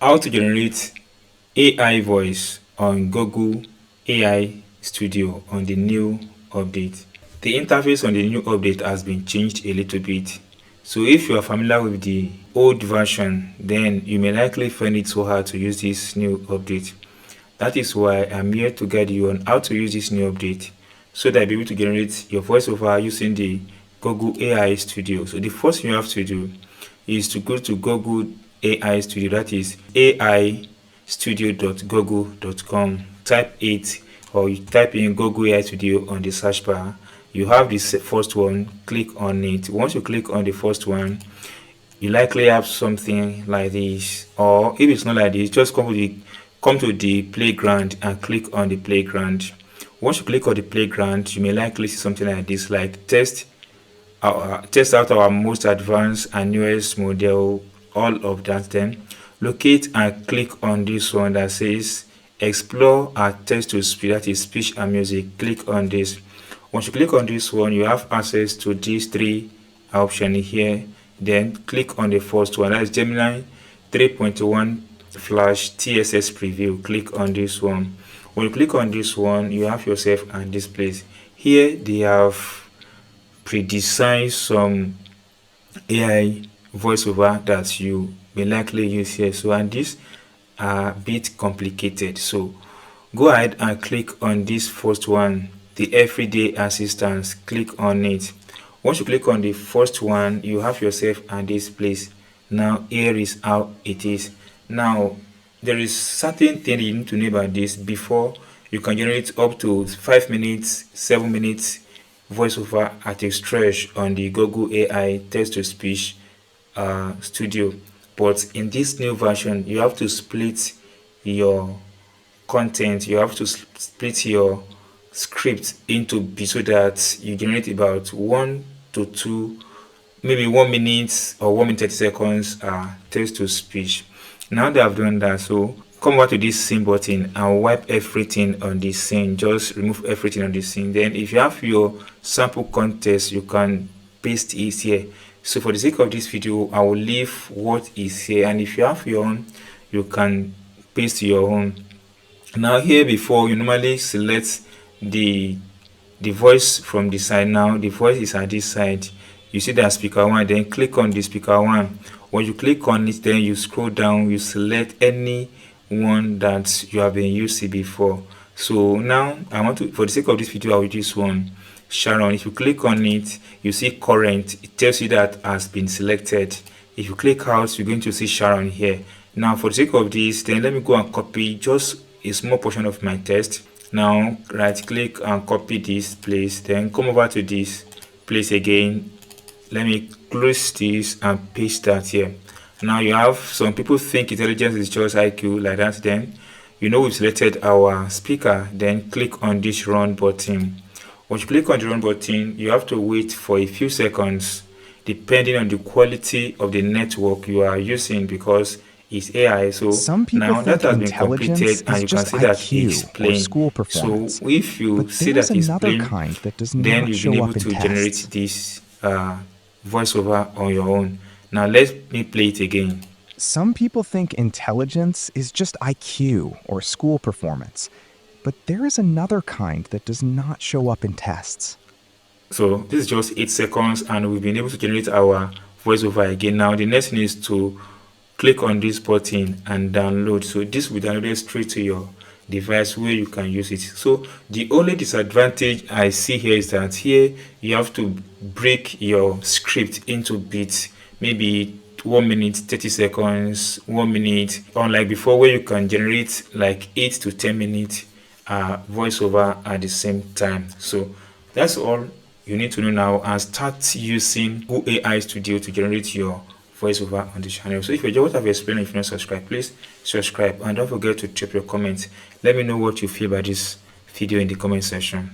how to generate AI voice on Google AI Studio on the new update. The interface on the new update has been changed a little bit. So if you are familiar with the old version, then you may likely find it so hard to use this new update. That is why I'm here to guide you on how to use this new update so that you'll be able to generate your voiceover using the Google AI Studio. So the first thing you have to do is to go to Google AI Studio, that is aistudio.google.com. Type it, or you type in Google AI Studio on the search bar. You have this first one, click on it. Once you click on the first one, you likely have something like this, or if it's not like this, just come to the playground and click on the playground. Once you click on the playground, you may likely see something like this, like test out our most advanced and newest model, all of that. Then locate and click on this one that says explore our text to speech, that is speech and music. Click on this. Once you click on this one, you have access to these three options here. Then click on the first one, that is Gemini 3.1 Flash TSS preview. Click on this one. When you click on this one, you have yourself at this place. Here they have pre-designed some AI voiceover that you may likely use here. So, and these are a bit complicated. So go ahead and click on this first one, the everyday assistance. Click on it. Once you click on the first one, you have yourself at this place. Now here is how it is. Now there is certain thing you need to know about this before you can generate up to 5 minutes, 7 minutes voiceover at a stretch on the Google AI text to speech studio. But in this new version, you have to split your content, you have to split your script into bits so that you generate about 1 to 2, maybe 1 minute or 1 minute 30 seconds text to speech. Now that I've done that, so come over to this scene button and wipe everything on the scene. Just remove everything on the scene. Then if you have your sample context, you can paste it here. So for the sake of this video, I will leave what is here, and if you have your own, you can paste your own. Now here, before you normally select the voice from the side. Now the voice is at this side. You see that speaker one, then click on the speaker one. When you click on it, then you scroll down, you select any one that you have been using before. So now I want to, for the sake of this video, I will use this one, Sharon. If you click on it, you see current, it tells you that has been selected. If you click out, you're going to see Sharon here. Now for the sake of this, then let me go and copy just a small portion of my text. Now right click and copy this place, then come over to this place again. Let me close this and paste that here. Now you have, some people think intelligence is just IQ like that. Then we've selected our speaker, then click on this run button. Once you click on the run button, you have to wait for a few seconds depending on the quality of the network you are using, because it's AI. So now that has been completed and you can see that it's playing. So if you see that it's playing, then you'll be able to generate this voiceover on your own. Now let me play it again. Some people think intelligence is just IQ or school performance, but there is another kind that does not show up in tests. So this is just 8 seconds and we've been able to generate our voiceover again. Now the next thing is to click on this button and download. So this will download straight to your device where you can use it. So the only disadvantage I see here is that here you have to break your script into bits, maybe 1 minute 30 seconds, 1 minute, unlike before where you can generate like 8 to 10 minutes voiceover at the same time. So that's all you need to know now, and start using Google AI Studio to generate your voiceover on the channel. So if you enjoy what I've explained, if you're not subscribed, please subscribe, and don't forget to drop your comments. Let me know what you feel about this video in the comment section.